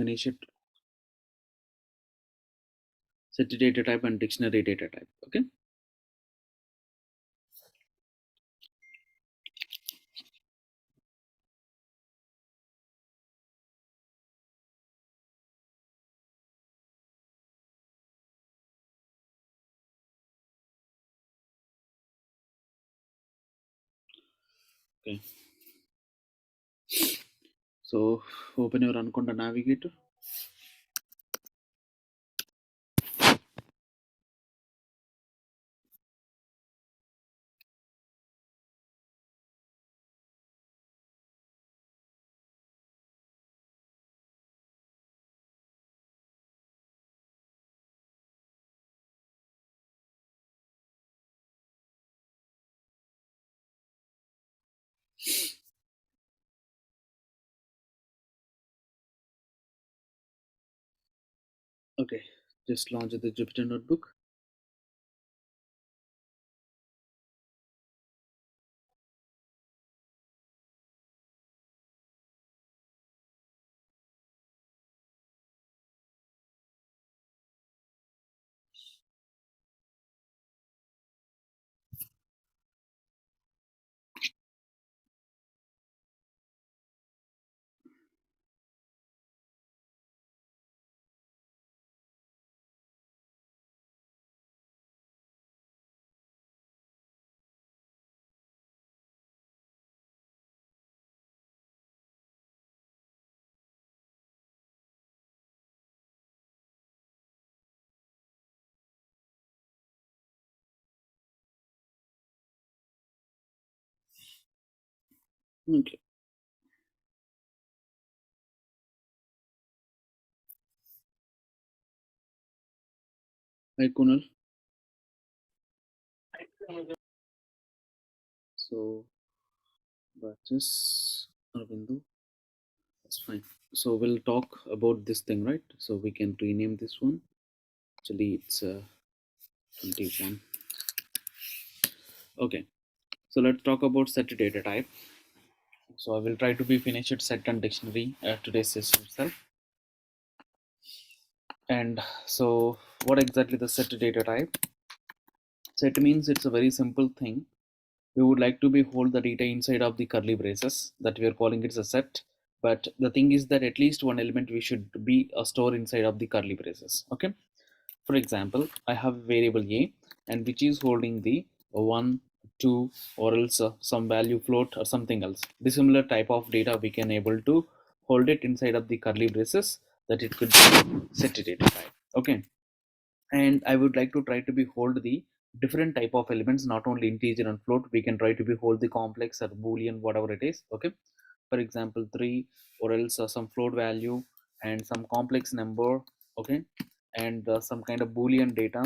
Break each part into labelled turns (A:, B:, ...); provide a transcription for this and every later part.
A: finish it. Set data type and dictionary data type. Okay. Okay. So open your Anaconda Navigator. Okay. Just launch the Jupyter Notebook. Okay. Hi Kunal. So batches Arvindu. That's fine. So we'll talk about this thing, right? So we can rename this one. Actually, it's 21. Okay. So let's talk about set data type. So I will try to be finished at set and dictionary today's session itself. And so what exactly the set data type? Set means it's a very simple thing. We would like to be hold the data inside of the curly braces that we are calling it as a set. But the thing is that at least one element we should be a store inside of the curly braces. Okay. For example, I have a variable a and which is holding the 1, 2 or else some value float or something else. Dissimilar type of data we can able to hold it inside of the curly braces that it could be set data type. Okay. And I would like to try to be hold the different type of elements, not only integer and float. We can try to be hold the complex or boolean, whatever it is. Okay. For example 3 or else some float value and some complex number. Okay. And some kind of boolean data,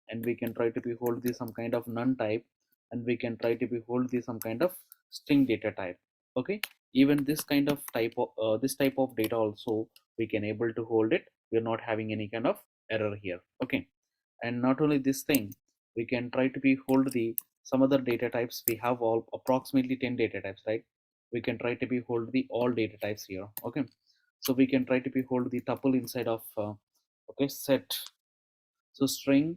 A: and we can try to be hold this some kind of none type, and we can try to be hold this some kind of string data type. Okay. Even this kind of type of this type of data also we can able to hold it. We're not having any kind of error here. Okay. And not only this thing, we can try to be hold the some other data types. We have all approximately 10 data types, right? We can try to be hold the all data types here. Okay. So we can try to be hold the tuple inside of okay set. So string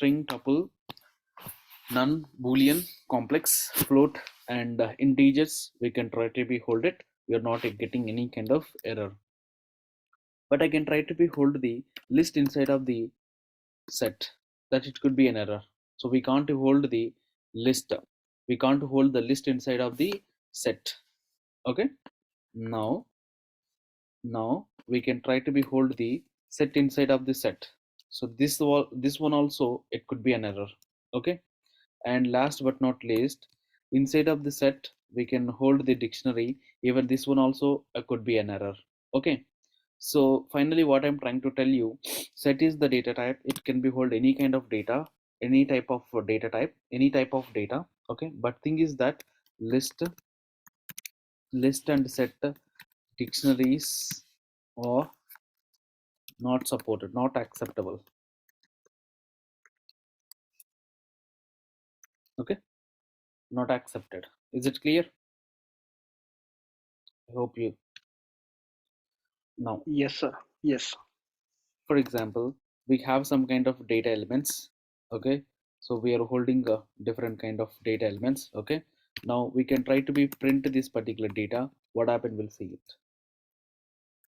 A: tuple, none, boolean, complex, float, and integers. We can try to be hold it. We are not getting any kind of error. But I can try to be hold the list inside of the set, that it could be an error. So we can't hold the list. We can't hold the list inside of the set. Okay. Now we can try to be hold the set inside of the set. So this one also it could be an error. Okay. And last but not least, inside of the set we can hold the dictionary. Even this one also could be an error. Okay. So finally what I'm trying to tell you, set is the data type. It can be hold any kind of data, any type of data type, any type of data. Okay. But thing is that list and set dictionaries are not supported, not acceptable. Okay. Not accepted. Is it clear? I hope you now.
B: Yes, sir. Yes.
A: For example, we have some kind of data elements. Okay, so we are holding a different kind of data elements. Okay, now we can try to be print this particular data. What happen? We'll see it.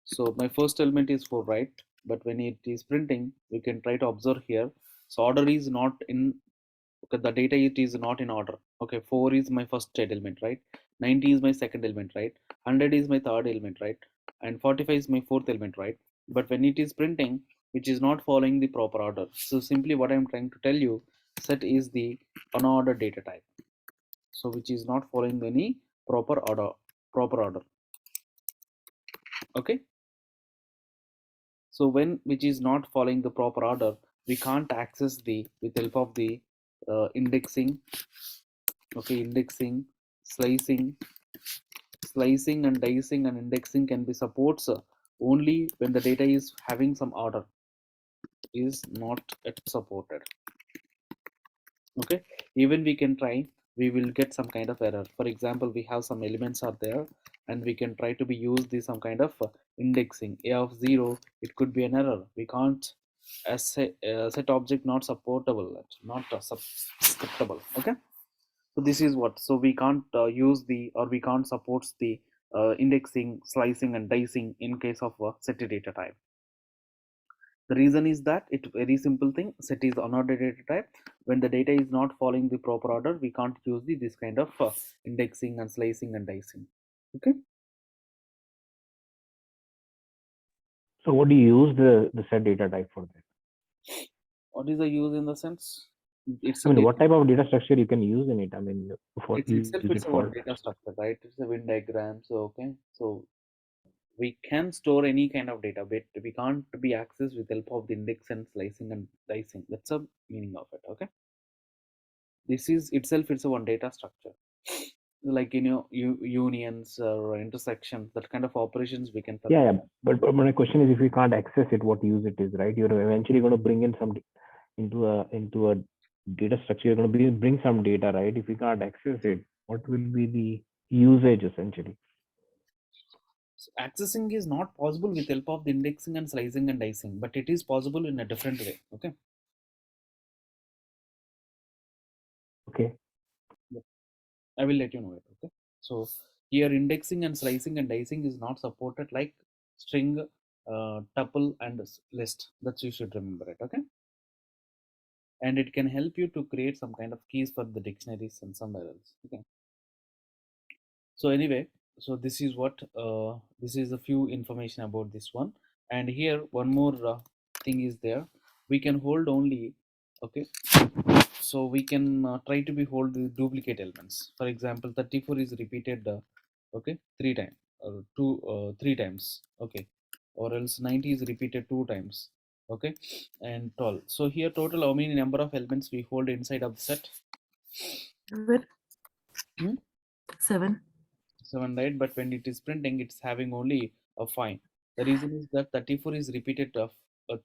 A: So my first element is for write, but when it is printing, we can try to observe here. So order is not in, okay, the data it is not in order. Okay, 4 is my first element, right? 90 is my second element, right? 100 is my third element, right? And 45 is my fourth element, right? But when it is printing, which is not following the proper order. So simply what I'm trying to tell you, set is the unordered data type. So which is not following any proper order. Okay. So when which is not following the proper order, we can't access the with help of the indexing. Okay, indexing, slicing, and dicing and indexing can be supports only when the data is having some order is not yet supported. Okay, even we can try, we will get some kind of error. For example, we have some elements are there and we can try to be use the some kind of indexing a of 0, it could be an error. We can't as set object not supportable, not scriptable. Okay, so this is what, so we can't use the, or we can't support the indexing, slicing and dicing in case of set data type. The reason is that it very simple thing, set is unordered data type. When the data is not following the proper order, we can't use this kind of indexing and slicing and dicing. Okay,
C: So what do you use the set data type for that?
A: what is the use in the sense? It's
C: I
A: a
C: mean,
A: data,
C: what type of data structure you can use in it? I mean, for
A: it's
C: use
A: itself,
C: it
A: it's a one
C: for.
A: data structure, right? It's a Venn diagram. So okay, so we can store any kind of data, but we can't be accessed with help of the index and slicing and dicing. That's the meaning of it. Okay, this is itself, it's a one data structure, like unions or intersections, that kind of operations we can
C: Yeah,
A: perform.
C: yeah. But my question is, if you can't access it, what use it is, right? You're eventually going to bring in some into a data structure. You're going to bring some data, right? If you can't access it, what will be the usage essentially?
A: So accessing is not possible with help of the indexing and slicing and dicing, but it is possible in a different way. Okay,
C: Okay.
A: I will let you know it. Okay, so here indexing and slicing and dicing is not supported like string, tuple and list. That you should remember it. Okay, and it can help you to create some kind of keys for the dictionaries and somewhere else. Okay, so anyway, so this is what this is a few information about this one. And here one more thing is there, we can hold only. Okay, so we can try to be hold the duplicate elements. For example, 34 is repeated okay, three times or three times. Okay, or else 90 is repeated two times. Okay, and 12. So here total how many number of elements we hold inside of the set?
D: 7.
A: 7, right? But when it is printing, it's having only a 5. The reason is that 34 is repeated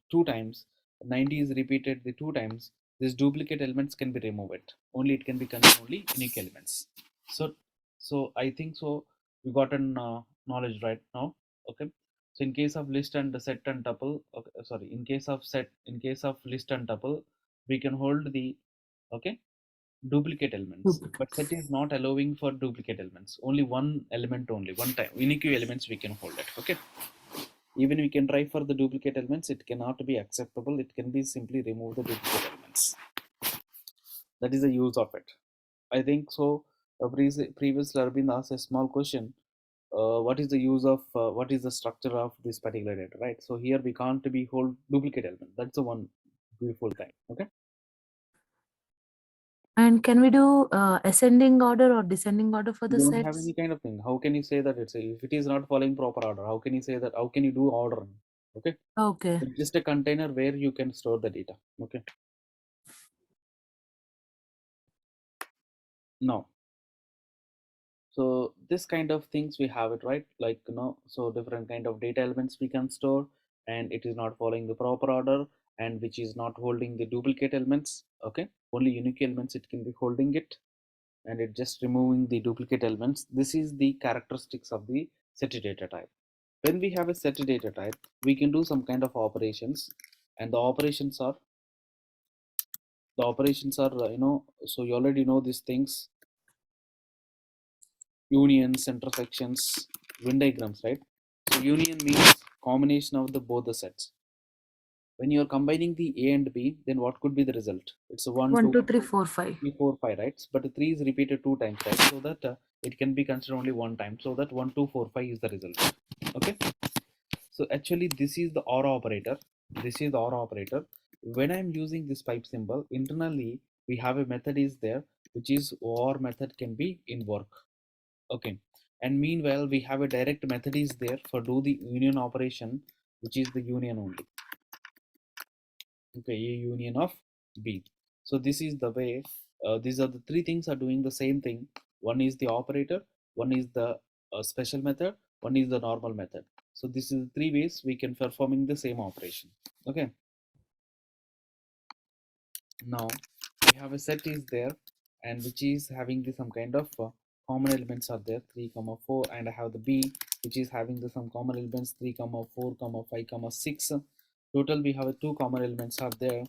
A: two times, 90 is repeated the two times. These duplicate elements can be removed. Only it can be considered only unique elements. So, so I think so. You got an knowledge right now. Okay. So in case of list and set and tuple, okay, sorry. In case of list and tuple, we can hold the, okay, duplicate elements, but set
D: Duplicates.
A: is not allowing for duplicate elements, only one element, only one time unique elements we can hold it. Okay, even we can try for the duplicate elements, it cannot be acceptable, it can be simply remove the duplicate elements. That is the use of it, I think so. Previously Arvind asked a small question, what is the use of what is the structure of this particular data, right? So here we can't be hold duplicate element, that's the one beautiful thing. Okay,
D: And can we do ascending order or descending order for
A: you
D: the
A: don't have
D: sets?
A: any kind of thing. How can you say that it's a, if it is not following proper order? How can you say that? How can you do order? Okay,
D: Okay.
A: it's just a container where you can store the data. Okay, no. So this kind of things we have it, right? Like so different kind of data elements we can store, and it is not following the proper order, and which is not holding the duplicate elements. Okay, only unique elements it can be holding it, and it just removing the duplicate elements. This is the characteristics of the set data type. When we have a set data type, we can do some kind of operations, and the operations are so you already know these things: unions, intersections, Venn diagrams, right? So union means combination of the both the sets. When you are combining the A and B, then what could be the result? It's a 1,
D: 1,
A: 2,
D: 2, 3, 4, 5.
A: 3, 4, 5, right? But the 3 is repeated 2 times, right? So that it can be considered only one time. So that 1, 2, 4, 5 is the result. Okay. So actually, this is the OR operator. This is the OR operator. When I'm using this pipe symbol, internally we have a method is there, which is OR method can be in work. Okay. And meanwhile, we have a direct method is there for do the union operation, which is the union only. Okay, A union of B. So this is the way. These are the three things are doing the same thing. One is the operator, one is the special method, one is the normal method. So this is the three ways we can performing the same operation. Okay. Now we have a set is there, and which is having the some kind of common elements are there 3 comma 4, and I have the B which is having the some common elements 3 comma 4 comma 5 comma 6. Total we have two common elements are there.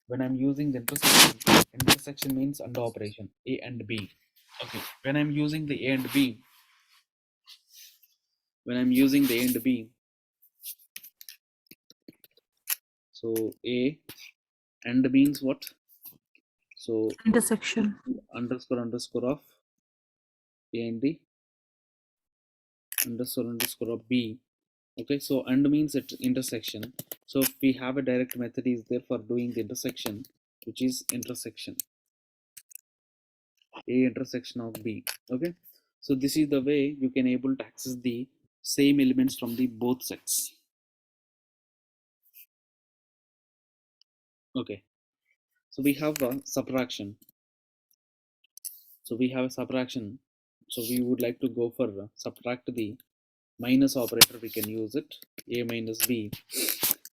A: When I'm using the intersection means under operation A and B. Okay, when I'm using the A and B, when I'm using the A and B, so A and means what? So
D: Intersection.
A: underscore of A and D, underscore of B. Okay, so and means it intersection. So if we have a direct method is there for doing the intersection, which is intersection A intersection of B. Okay, so this is the way you can able to access the same elements from the both sets. Okay, so we have a subtraction. So we have a subtraction. So we would like to go for subtract the minus operator. We can use it A minus B.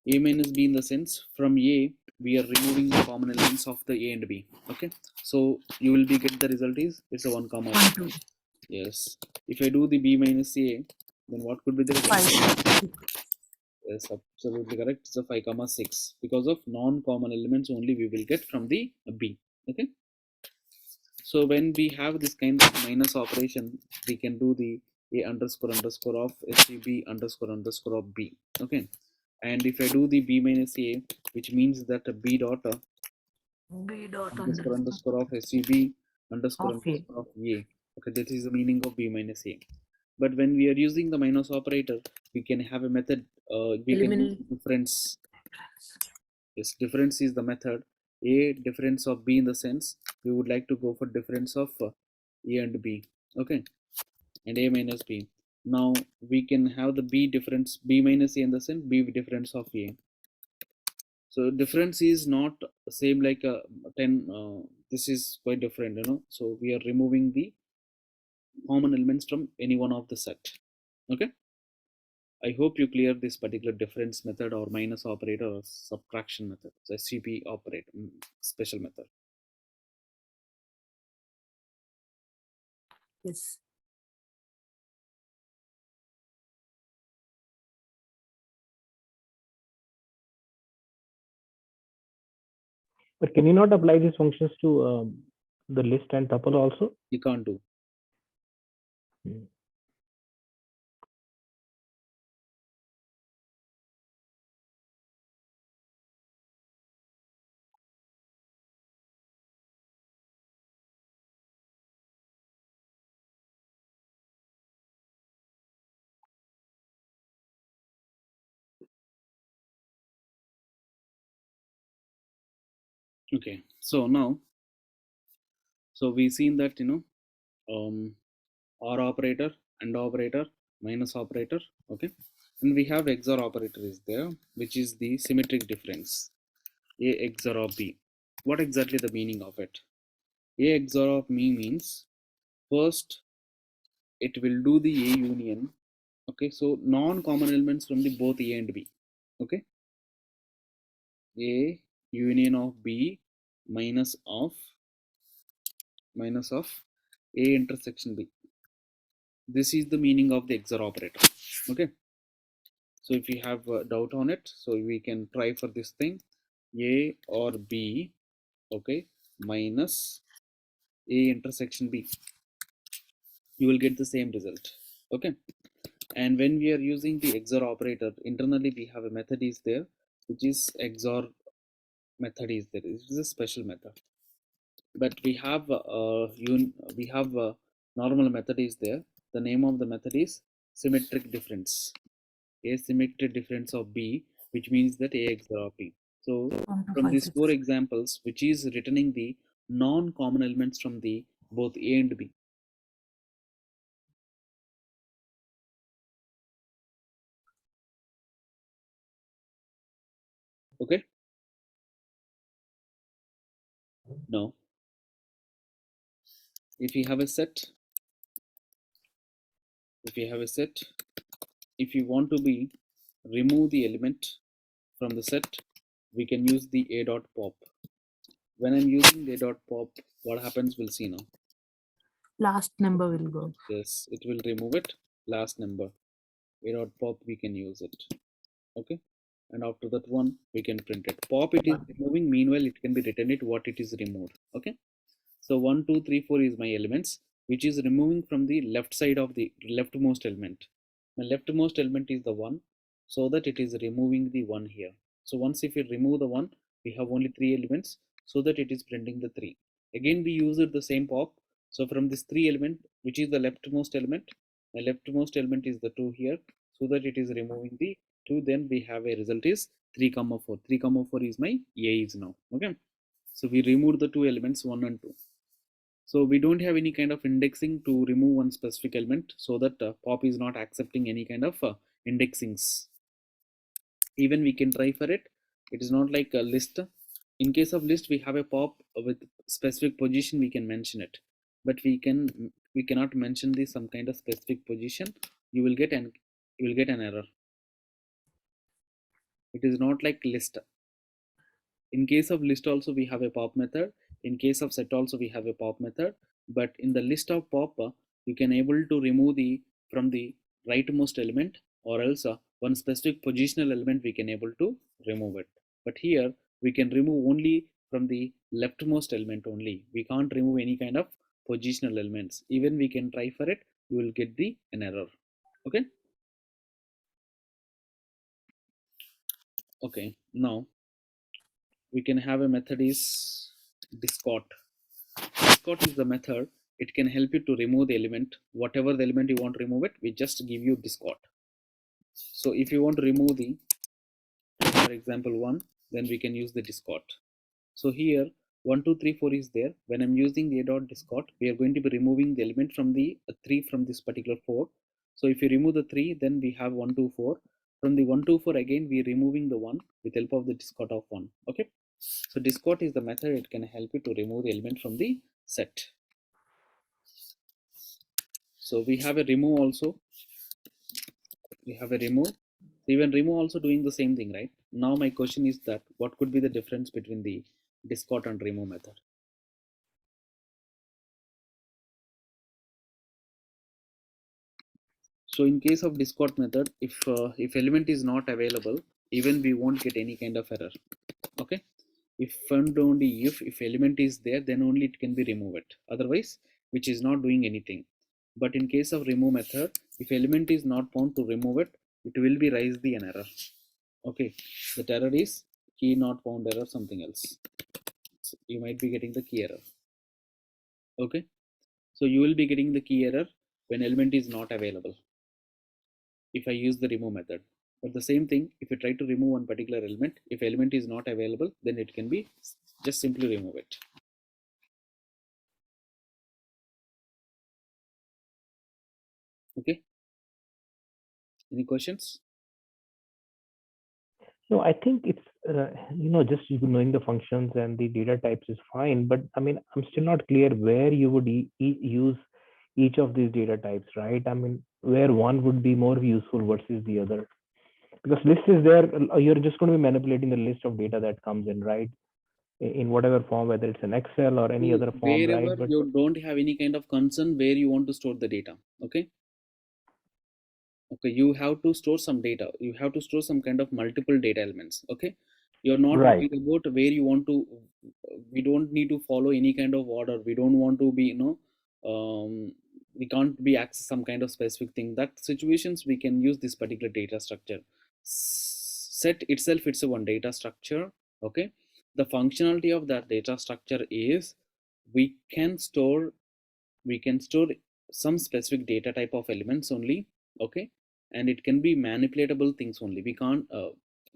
A: A minus B in the sense from A we are removing the common elements of the A and B. Okay, so you will be get the result is it's a 1 comma
D: 1, 2,
A: yes. If I do the B minus A, then what could be the result?
D: 5.
A: Yes, absolutely correct. It's a 5 comma 6 because of non-common elements only we will get from the B. Okay, so when we have this kind of minus operation, we can do the A underscore of SCB underscore of B. Okay, and if I do the B minus A, which means that B dot
D: B dot
A: underscore of SCB
D: of A.
A: of A. Okay, that is the meaning of B minus A. But when we are using the minus operator, we can have a method. We can use
D: Eliminate.
A: difference. Yes, difference is the method. A difference of B in the sense we would like to go for difference of A and B. Okay, and A minus B. Now we can have the B difference B minus A in the sense B difference of A. So difference is not same like a 10. This is quite different, So we are removing the common elements from any one of the set. Okay. I hope you clear this particular difference method or minus operator or subtraction method. So SCP operate special method.
D: Yes.
C: But can you not apply these functions to the list and tuple also?
A: You can't do.
C: Hmm.
A: Okay. So now, so we've seen that OR operator, AND operator, minus operator. Okay, and we have XOR operator is there, which is the symmetric difference. A XOR of B. What exactly the meaning of it? A XOR of me means first it will do the A union. Okay, so non-common elements from the both A and B. Okay, A union of B minus of A intersection B. This is the meaning of the XOR operator. Okay. So if you have a doubt on it, so we can try for this thing, A or B, okay, minus A intersection B. You will get the same result. Okay. And when we are using the XOR operator, internally we have a method is there, which is XOR method is there. It is a special method. But we have normal method is there. The name of the method is symmetric difference. Asymmetric difference of B, which means that A XOR B. So
D: 1, 2,
A: from
D: 5,
A: these
D: 6.
A: four examples, which is returning the non-common elements from the both A and B. Okay. Now, if you have a set, if you have a set, if you want to be remove the element from the set, we can use the a dot pop. When I'm using the a dot pop, what happens we'll see now.
D: Last number will go.
A: Yes, it will remove it. Last number. A dot pop, we can use it. Okay. And after that one, we can print it. Pop it is removing. Meanwhile, it can be written it what it is removed. Okay. So 1, 2, 3, 4 is my elements, which is removing from the left side of the leftmost element. My leftmost element is the 1, so that it is removing the 1 here. So once if we remove the 1, we have only 3 elements, so that it is printing the 3. Again, we use it the same pop. So from this 3 element, which is the leftmost element, my leftmost element is the 2 here, so that it is removing the 2. Then we have a result is 3, 4. 3, 4 is my A is now. Okay. So we remove the two elements 1 and 2. So we don't have any kind of indexing to remove one specific element, so that pop is not accepting any kind of indexings. Even we can try for it. It is not like a list. In case of list, we have a pop with specific position. We can mention it, but we cannot mention this some kind of specific position. You will get an error. It is not like list. In case of list also we have a pop method. In case of set also we have a pop method. But in the list of pop, you can able to remove the from the rightmost element, or else one specific positional element we can able to remove it. But here we can remove only from the leftmost element only. We can't remove any kind of positional elements. Even we can try for it, you will get the an error. Okay. Okay. Now we can have a method is discard. Discard is the method. It can help you to remove the element. Whatever the element you want to remove it, we just give you discard. So if you want to remove the, for example, 1, then we can use the discard. So here 1, 2, 3, 4 is there. When I'm using the a dot discard, we are going to be removing the element from the 3 from this particular 4. So if you remove the 3, then we have 1, 2, 4. From the 1, 2, 4 again we are removing the 1 with help of the discard of 1. Okay. So discard is the method. It can help you to remove the element from the set. So we have a remove also. We have a remove. So even remove also doing the same thing, right? Now my question is that what could be the difference between the discard and remove method? So in case of discard method, if element is not available, even we won't get any kind of error. Okay. If and only if element is there, then only it can be removed. Otherwise, which is not doing anything. But in case of remove method, if element is not found to remove it, it will be raise the an error. Okay, the error is key not found error, something else. So you might be getting the key error. Okay, so you will be getting the key error when element is not available if I use the remove method. But the same thing, if you try to remove one particular element, if element is not available, then it can be just simply remove it. Okay, any questions?
C: No, I think it's just you knowing the functions and the data types is fine, but I mean, I'm still not clear where you would use each of these data types, right? I mean, where one would be more useful versus the other, because list is there. You're just going to be manipulating the list of data that comes in, right? In whatever form, whether it's an Excel or any
A: So
C: other form,
A: wherever
C: right? But
A: you don't have any kind of concern where you want to store the data. Okay, Okay, you have to store some data, you have to store some kind of multiple data elements. Okay, you're not
C: Right.
A: worried about where you want to, we don't need to follow any kind of order, we don't want to be, we can't be access some kind of specific thing. That situations we can use this particular data structure. Set itself, it's a one data structure. Okay, the functionality of that data structure is we can store, we can store some specific data type of elements only. Okay, and it can be manipulatable things only. We can't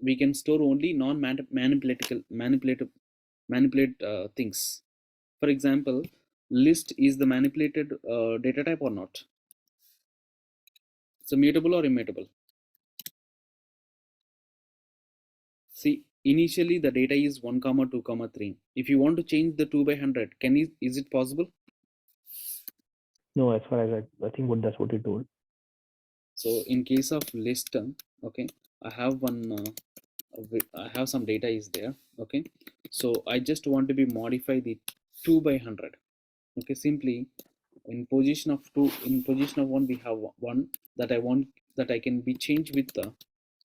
A: we can store only non manipulatable manipulate things. For example, list is the manipulated data type or not? It's a mutable or immutable? See, initially the data is 1 comma 2 comma 3. If you want to change the 2 by 100, can you, is it possible?
C: No, as far as I think what that's what you told.
A: So in case of list, okay, I have one I have some data is there. Okay, so I just want to be modify the 2 by 100. Okay, simply in position of 2, in position of 1 we have 1 that I want, that I can be changed with the,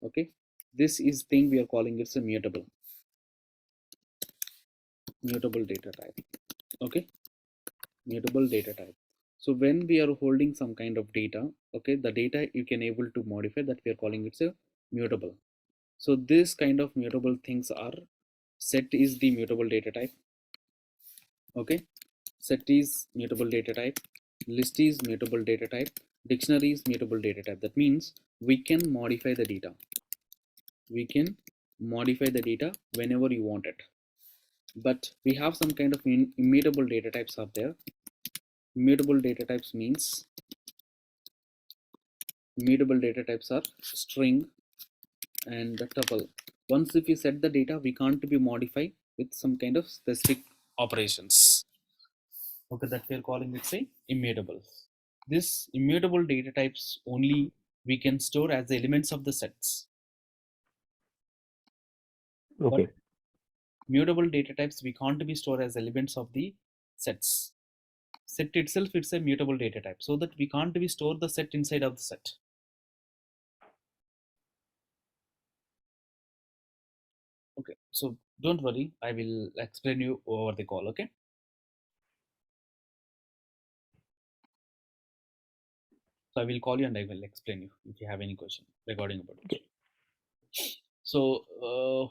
A: okay, this is thing we are calling it's a mutable data type. Okay, mutable data type. So when we are holding some kind of data, okay, the data you can able to modify, that we are calling it's a mutable. So this kind of mutable things are, set is the mutable data type. Okay, set is mutable data type, list is mutable data type, dictionary is mutable data type. That means we can modify the data, we can modify the data whenever you want it. But we have some kind of immutable data types are there. Immutable data types means, immutable data types are string and the tuple. Once if you set the data, we can't be modified with some kind of specific operations. Okay, that we are calling it say immutable. This immutable data types only we can store as the elements of the sets. But
C: Okay.
A: mutable data types we can't be stored as elements of the sets. Set itself it's a mutable data type, so that we can't be store the set inside of the set. Okay, so don't worry, I will explain you over the call. Okay, so I will call you and I will explain you if you have any question regarding about it.
C: Okay.
A: So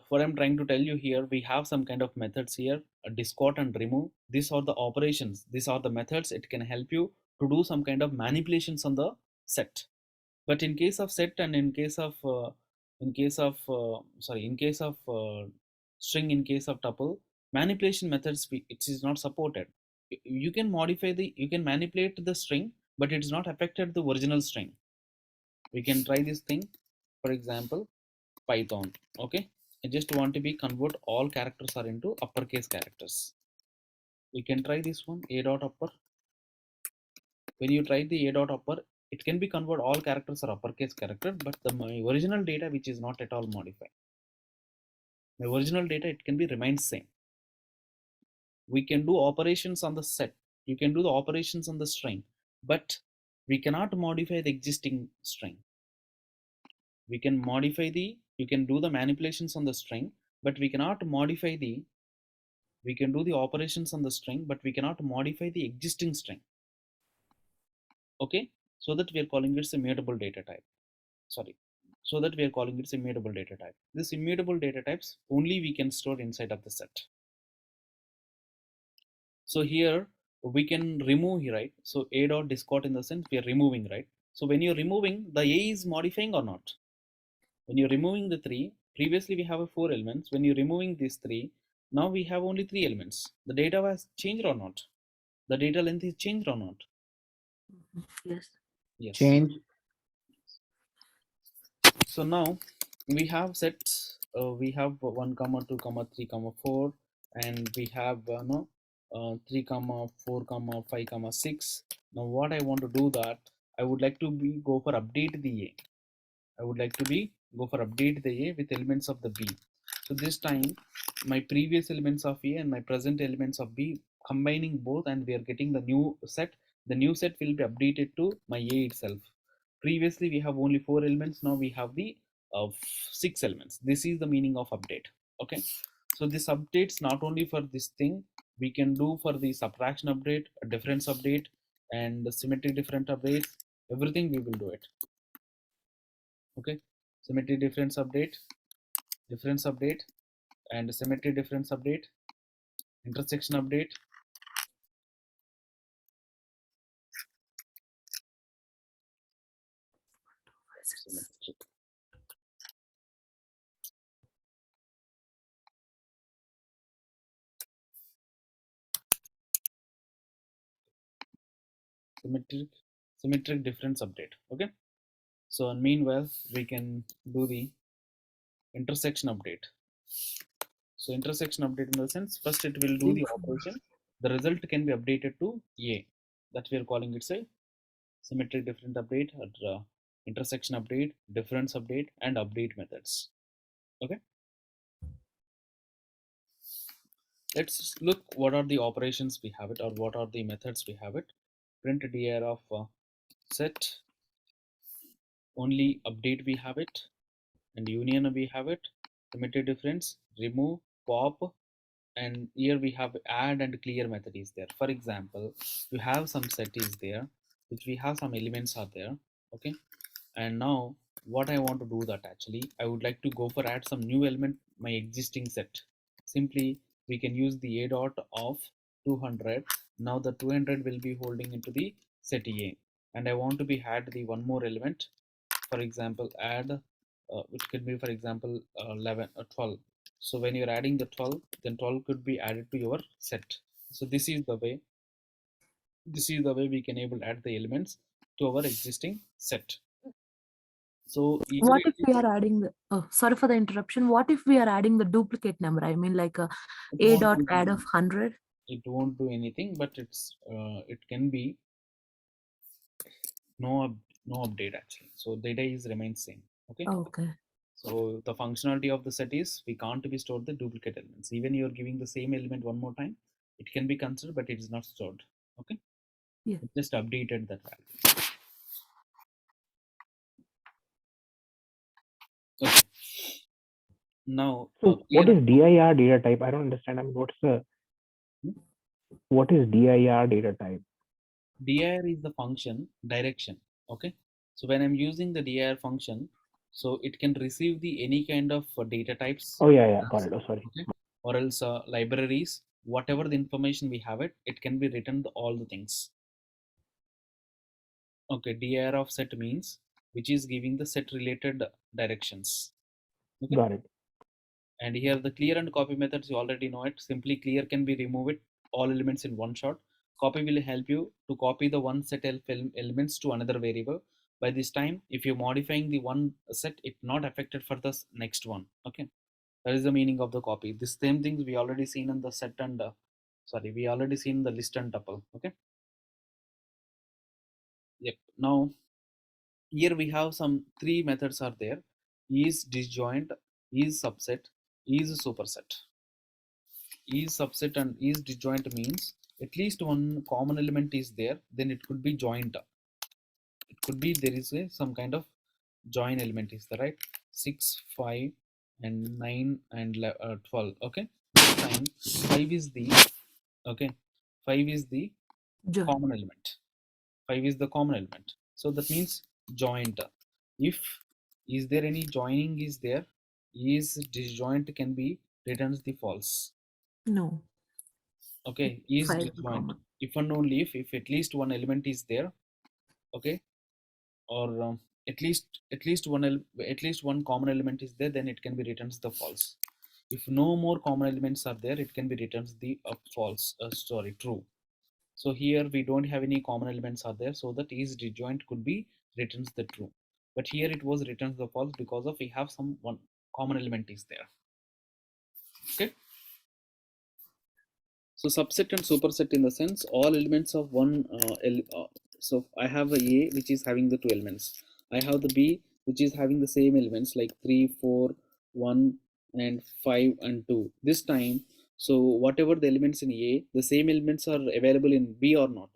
A: what I'm trying to tell you here, we have some kind of methods here, discard and remove. These are the operations, these are the methods, it can help you to do some kind of manipulations on the set. But in case of set and in case of sorry, in case of string, in case of tuple, manipulation methods it is not supported. You can modify the, you can manipulate the string, but it's not affected the original string. We can try this thing. For example, Python. Okay, I just want to be convert all characters are into uppercase characters. We can try this one, a dot upper. When you try the a dot upper, it can be convert all characters are uppercase character, but the my original data which is not at all modified, my original data it can be remains same. We can do operations on the set, you can do the operations on the string, but we cannot modify the existing string. We can modify the, you can do the manipulations on the string, but we cannot modify the, we can do the operations on the string, but we cannot modify the existing string. Okay, so that we are calling it a mutable data type. Sorry, so that we are calling it immutable data type. This immutable data types only we can store inside of the set. So here we can remove here, right? So a dot discard, in the sense we are removing, right? So when you're removing, the a is modifying or not? When you're removing the 3, previously we have a 4 elements. When you're removing these 3, now we have only 3 elements. The data has changed or not? The data length is changed or not?
D: Yes.
A: Yes.
C: Change.
A: So now we have set, we have 1 comma 2 comma 3 comma 4, and we have no 3 comma 4 comma 5 comma 6. Now what I want to do that, I would like to be go for update the a, I would like to be go for update the a with elements of the b. So this time my previous elements of a and my present elements of b, combining both, and we are getting the new set. The new set will be updated to my a itself. Previously we have only 4 elements, now we have the 6 elements. This is the meaning of update. Okay, so this updates not only for this thing, we can do for the subtraction update, a difference update, and the symmetry different updates, everything we will do it. Okay, symmetry difference update, difference update, and symmetry difference update, intersection update, symmetric, symmetric, symmetric difference update. Okay, so meanwhile we can do the intersection update. So intersection update in the sense, first it will do the operation, the result can be updated to A. That we are calling it a symmetric different update, or intersection update, difference update, and update methods. Okay, let's look what are the operations we have it, or what are the methods we have it. Print dir of set, only update we have it, and union we have it, symmetry difference, remove, pop, and here we have add and clear method is there. For example, you have some set is there, which we have some elements are there. Okay, and now what I want to do that actually I would like to go for add some new element my existing set. Simply we can use the a dot of 200. Now the 200 will be holding into the set a, and I want to be add the one more element. For example, add which could be for example 11 or 12. So when you're adding the 12, then 12 could be added to your set. So this is the way we can able to add the elements to our existing set. So either
D: What
A: it
D: if we
A: is,
D: are adding the, oh, sorry for the interruption. What if we are adding the duplicate number? I mean, like
A: it
D: a
A: won't
D: dot
A: do
D: add of
A: anything.
D: 100.
A: It won't do anything, but it can be no no update actually. So data is remains same. Okay.
D: Okay.
A: So the functionality of the set is we can't be stored the duplicate elements. Even you're giving the same element one more time, it can be considered, but it is not stored. Okay.
D: Yeah.
A: It just updated that value. Okay. Now
C: So what
A: clear.
C: is dir data type? I don't understand. I mean, what is dir data type?
A: dir is the function direction. Okay, so when I'm using the dir function, so it can receive the any kind of data types,
C: Oh yeah, yeah, got it. Oh sorry.
A: okay, or else libraries, whatever the information we have it, it can be written all the things. Okay, dir of set means which is giving the set related directions. Okay,
C: Got it.
A: and here the clear and copy methods, you already know it. Simply clear can be removed all elements in one shot. Copy will help you to copy the one set elements to another variable. By this time, if you're modifying the one set, it not affected for the next one. Okay, that is the meaning of the copy. This same things we already seen in the set and sorry, we already seen the list and tuple. Okay, yep. Now here we have some three methods are there: is disjoint, is subset, is superset. Is subset and is disjoint means at least one common element is there, then it could be joint. It could be there is some kind of join element is there, right? 6, 5, and 9 and 12. Okay, this time 5 is the, okay, 5 is the
D: Join.
A: common element. 5 is the common element. So that means joint. If is there any joining is there, is disjoint can be returns the false.
D: No.
A: Okay, is
D: 5
A: disjoint.
D: common.
A: If and only if at least one element is there. Okay, or at least one common element is there, then it can be returns the false. If no more common elements are there, it can be returns the false. Sorry, true. So here we don't have any common elements are there, so that is disjoint could be returns the true. But here it was returns the false because of we have some one common element is there. Okay. So subset and superset in the sense all elements of one so I have a A which is having the two elements. I have the B which is having the same elements like 3, 4, 1, and 5 and 2. This time, so whatever the elements in A, the same elements are available in B or not.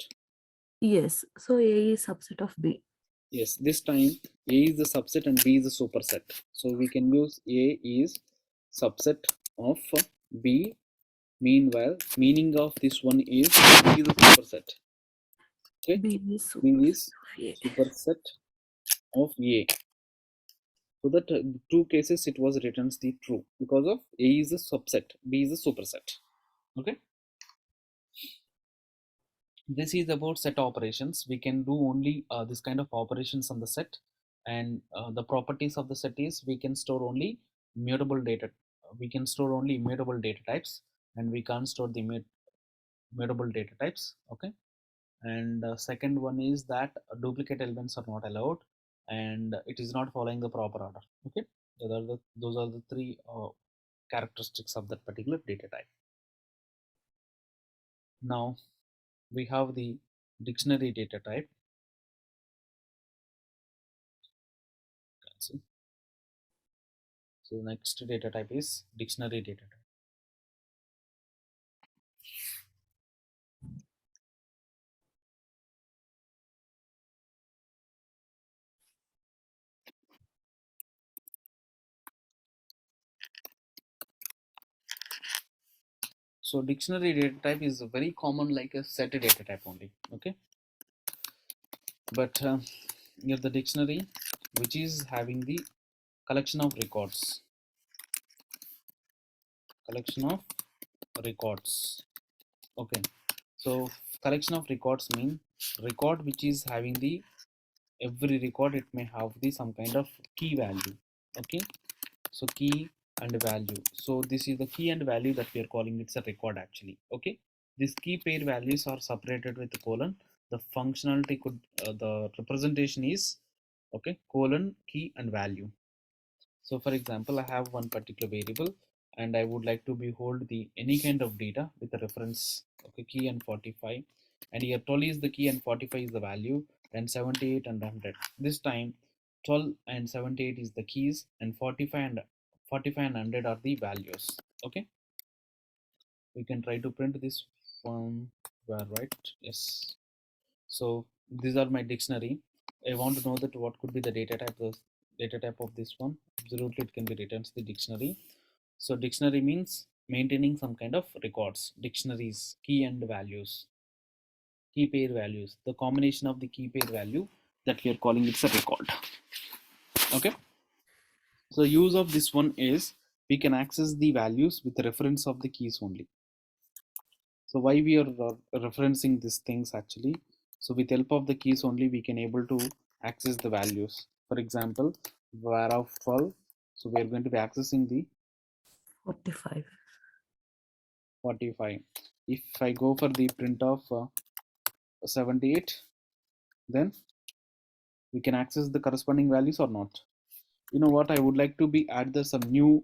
D: Yes. So A is subset of B.
A: Yes, this time A is the subset and B is the superset. So we can use A is subset of B. Meanwhile, meaning of this one is B is the superset. Okay,
D: B is
A: B is
D: A.
A: superset of A. So that two cases it was written as the true because of A is a subset, B is a superset. Okay. This is about set operations. We can do only this kind of operations on the set, and the properties of the set is we can store only mutable data. We can store only immutable data types, and we can't store the mutable data types. Okay. And second one is that duplicate elements are not allowed, and it is not following the proper order. Okay. Those are the three characteristics of that particular data type. Now we have the dictionary data type. So next data type is dictionary data type. So dictionary data type is very common like a set data type only. Okay, but here the dictionary which is having the collection of records. Collection of records. Okay, so collection of records mean record which is having the every record it may have the some kind of key value. Okay, so key and value. So this is the key and value that we are calling it's a record actually. Okay, these key pair values are separated with the colon. The functionality could the representation is okay colon key and value. So for example, I have one particular variable and I would like to behold the any kind of data with a reference okay key and 45, and here 12 is the key and 45 is the value, and 78 and 100. This time 12 and 78 is the keys and 45 and 100 are the values. Okay, we can try to print this from where, right? Yes. So these are my dictionary. I want to know that what could be the data type of this one. Absolutely, it can be written as the dictionary. So dictionary means maintaining some kind of records, dictionaries, key and values, key pair values. The combination of the key pair value that we are calling it's a record. Okay. So use of this one is we can access the values with the reference of the keys only. So why we are referencing these things actually? So with help of the keys only we can able to access the values. For example, var of 12. So we are going to be accessing the
D: 45.
A: 45. If I go for the print of 78, then we can access the corresponding values or not. You know what? I would like to be add the some new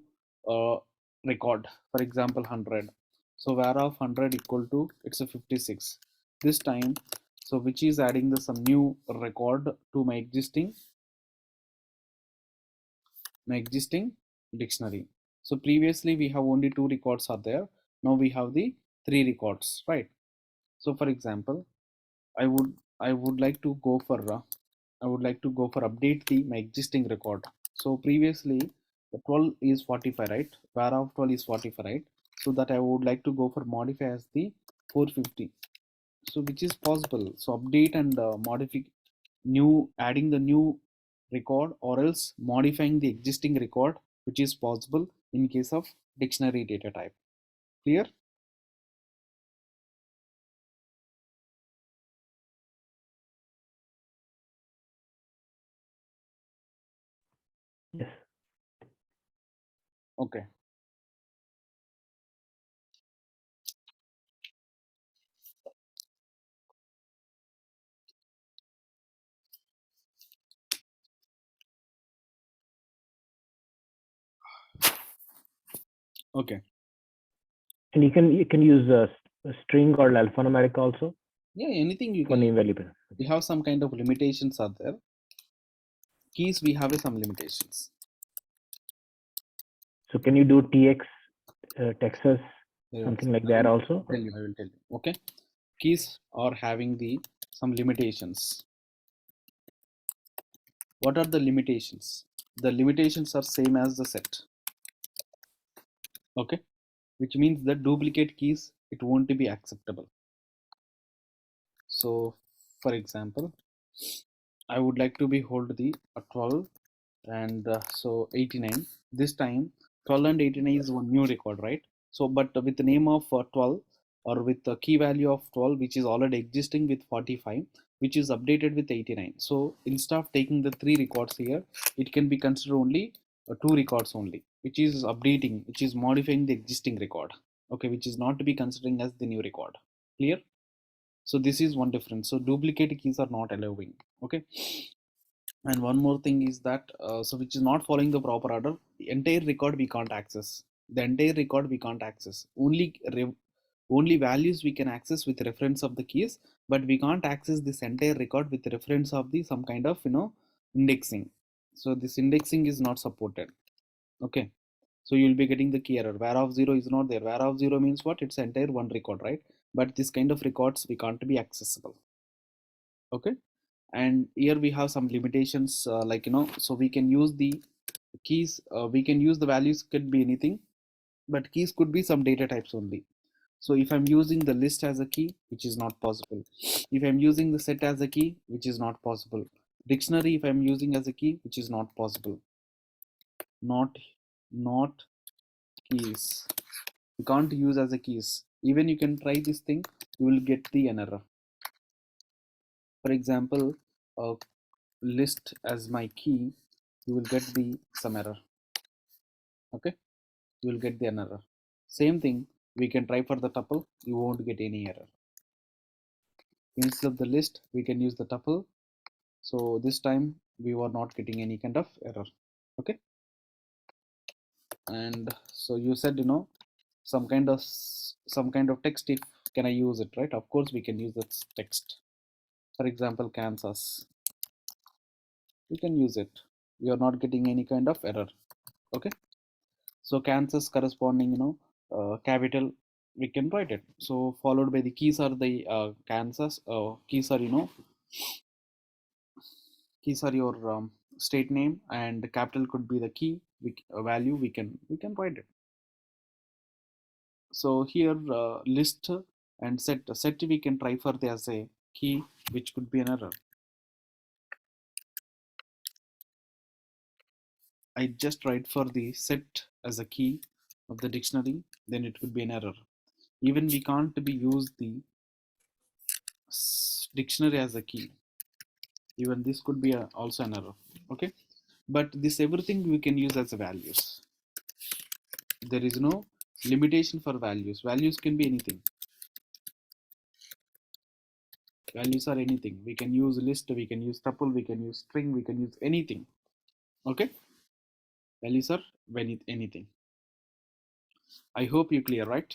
A: record. For example, 100. So var of 100 equal to it's a 56. This time, so which is adding the some new record to my existing dictionary. So previously we have only two records are there. Now we have the three records, right? So for example, I would like to go for update the my existing record. So previously the 12 is 45, right? Var of 12 is 45, right? So that I would like to go for modify as the 450. So which is possible. So update and modify new adding the new record or else modifying the existing record, which is possible in case of dictionary data type. Clear?
C: Yes.
A: Okay. Okay.
C: And you can use a string or alphanumeric also
A: Yeah, anything you
C: for
A: can
C: name
A: use.
C: value.
A: We have some kind of limitations are there. Keys we have some limitations.
C: So can you do TX, Texas,
A: Yes,
C: something like that also?
A: I will tell you. Okay. Keys are having the some limitations. What are the limitations? The limitations are same as the set. Okay, which means that duplicate keys, it won't be acceptable. So for example, I would like to be hold the 12 and so 89. This time 12 and 89 is one new record, right? So but with the name of 12, or with the key value of 12 which is already existing with 45, which is updated with 89. So instead of taking the three records here, it can be considered only two records only, which is updating, which is modifying the existing record. Okay, which is not to be considering as the new record. Clear? So this is one difference. So duplicate keys are not allowing. Okay, and one more thing is that so which is not following the proper order, the entire record we can't access. The entire record we can't access, only values we can access with reference of the keys, but we can't access this entire record with reference of the some kind of indexing. So this indexing is not supported. Okay, so you'll be getting the key error, where of 0 is not there. Where of 0 means what? It's entire one record, right? But this kind of records we can't be accessible. Okay, and here we have some limitations, like so we can use the keys, we can use the values, could be anything, but keys could be some data types only. So if I'm using the list as a key, which is not possible. If I'm using the set as a key, which is not possible. Dictionary if I'm using as a key, which is not possible. Not not keys, you can't use as a keys. Even you can try this thing, you will get the an error. For example, list as my key, you will get the some error. Okay, you will get the an error. Same thing, we can try for the tuple, you won't get any error. Instead of the list, we can use the tuple. So this time we were not getting any kind of error. Okay, and so you said some kind of text, if can I use it, right? Of course we can use that text. For example, Kansas, we can use it, we are not getting any kind of error. Okay, so Kansas corresponding capital, we can write it. So followed by the keys are the Kansas, keys are keys are your state name, and the capital could be the key, value, we can write it. So here list and set we can try for the as a key, which could be an error. I just write for the set as a key of the dictionary, then it could be an error. Even we can't be use the dictionary as a key, even this could be also an error. Okay, but this everything we can use as a values. There is no limitation for values. Values can be anything. Values are anything. We can use list, we can use tuple, we can use string, we can use anything. Okay, values are anything. I hope you clear, right?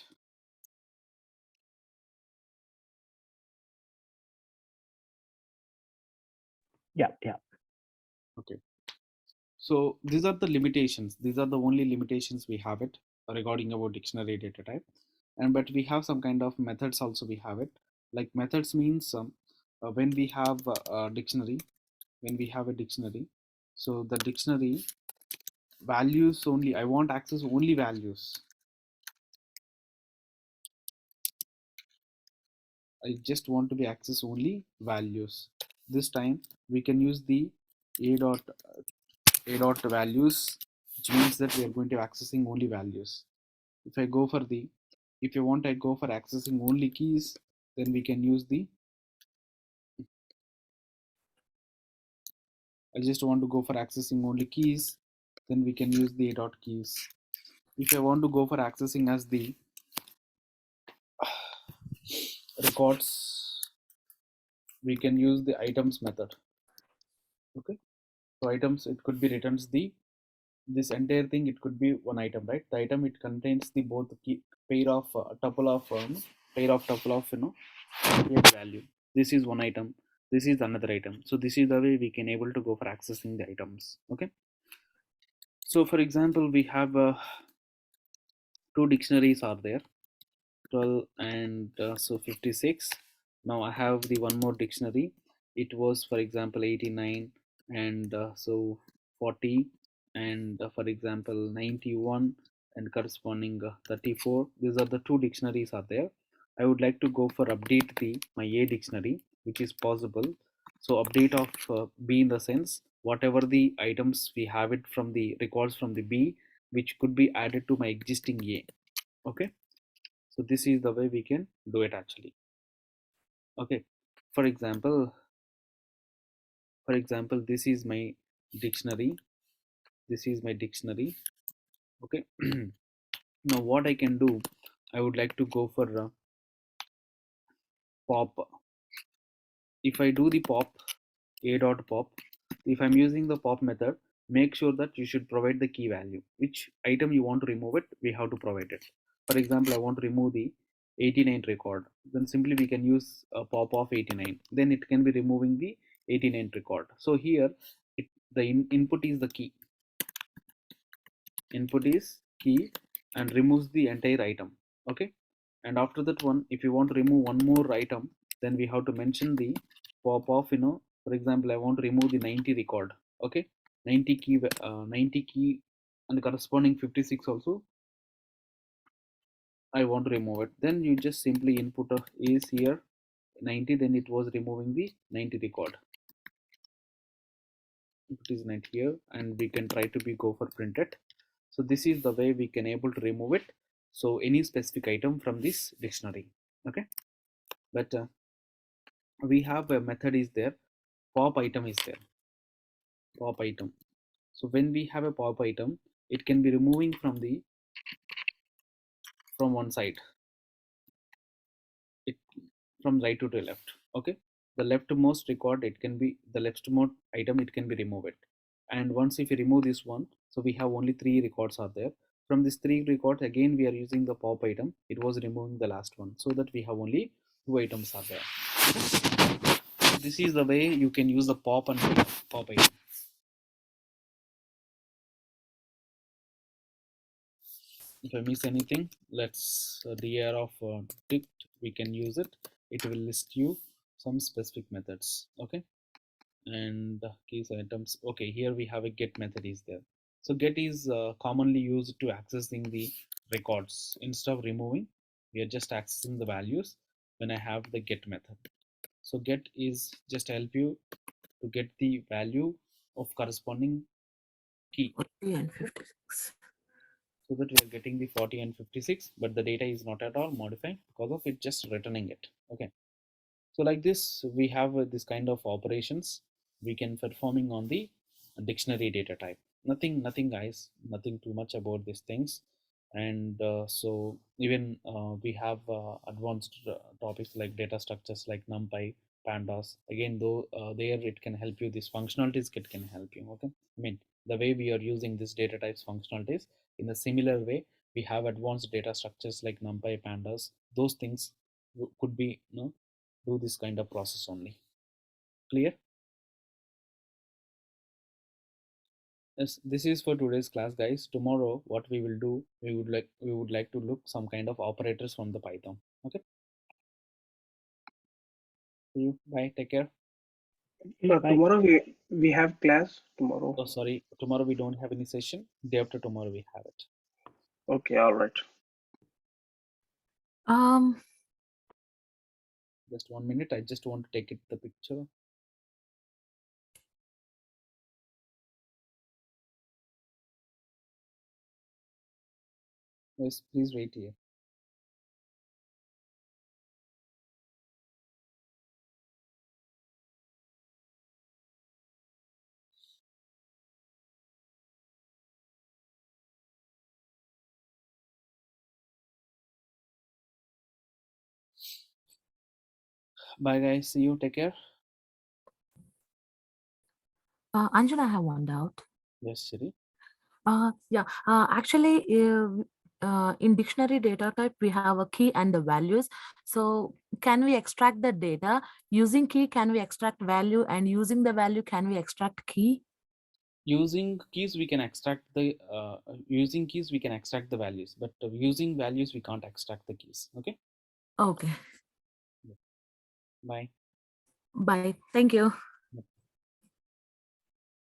C: Yeah.
A: Okay, so these are the limitations, these are the only limitations we have it regarding about dictionary data type. And but we have some kind of methods also, we have it. Like methods means when we have a dictionary, when we have a dictionary, so the dictionary values only, I want access only values, I just want to be access only values. This time we can use the a dot values, which means that we are going to accessing only values. If I go for the, if you want I go for accessing only keys, then we can use the, I just want to go for accessing only keys, then we can use the a dot keys. If I want to go for accessing as the records, we can use the items method. Okay, so items, it could be returns the, this entire thing, it could be one item, right? The item, it contains the both key, pair of tuple of pair of tuple of shared value. This is one item, this is another item. So this is the way we can able to go for accessing the items. Okay, so for example, we have two dictionaries are there, 12 and so 56. Now I have the one more dictionary, it was for example 89 and so 40, and for example 91 and corresponding 34. These are the two dictionaries are there. I would like to go for update the my A dictionary, which is possible. So update of B in the sense whatever the items we have it from the records from the B, which could be added to my existing A. Okay, so this is the way we can do it actually. Okay, for example, this is my dictionary. This is my dictionary. Okay. Now what I can do, I would like to go for pop. If I do the pop, a dot pop, if I'm using the pop method, make sure that you should provide the key value which item you want to remove it. We have to provide it. For example, I want to remove the 89 record, then simply we can use a pop of 89, then it can be removing the 89 record. So here the input is the key. Input is key and removes the entire item. Okay, and after that one, if you want to remove one more item, then we have to mention the pop off, for example, I want to remove the 90 record. Okay, 90 key, 90 key and corresponding 56 also I want to remove it. Then you just simply input is here 90, then it was removing the 90 record. It is 90 here, and we can try to be go for print it. So this is the way we can able to remove it. So any specific item from this dictionary. Okay, but we have a method is there. Pop item is there. Pop item. So when we have a pop item, it can be removing from one side. It from right to the left. Okay, the leftmost record, it can be the leftmost item, it can be removed. And once if you remove this one, so we have only three records are there. From these three records, again we are using the pop item, it was removing the last one, so that we have only two items are there. This is the way you can use the pop and pop item. If I miss anything, let's dir of dict, we can use it. It will list you some specific methods. Okay, and keys items. Okay, here we have a get method is there. So get is commonly used to accessing the records. Instead of removing, we are just accessing the values when I have the get method. So get is just help you to get the value of corresponding key.
D: 40 and 56.
A: So that we are getting the 40 and 56, but the data is not at all modified because of it just returning it. Okay, so like this we have this kind of operations we can performing on the dictionary data type. Nothing guys, nothing too much about these things. And so even we have advanced topics like data structures like numpy, pandas. Again, though there it can help you, these functionalities it can help you. Okay, I mean the way we are using this data types functionalities, in a similar way we have advanced data structures like numpy, pandas. Those things could be, do this kind of process only. Clear? Yes, this is for today's class, guys. Tomorrow what we will do, we would like to look some kind of operators from the Python. Okay, see you, bye, take care.
C: Yeah, bye.
B: Tomorrow we have class tomorrow.
A: Oh sorry, tomorrow we don't have any session. Day after tomorrow we have it.
B: Okay, all right.
D: Um,
A: Just 1 minute, I just want to take it the picture. Yes, please wait here. Bye guys, see you, take care.
D: Anjana, I have one doubt.
A: Yes, Siri.
D: Yeah. Actually, in dictionary data type, we have a key and the values. So, can we extract the data using key? Can we extract value, and using the value, can we extract key?
A: Using keys we can extract the using keys we can extract the values, but using values we can't extract the keys. Okay,
D: Okay.
A: bye.
D: Bye. Thank you.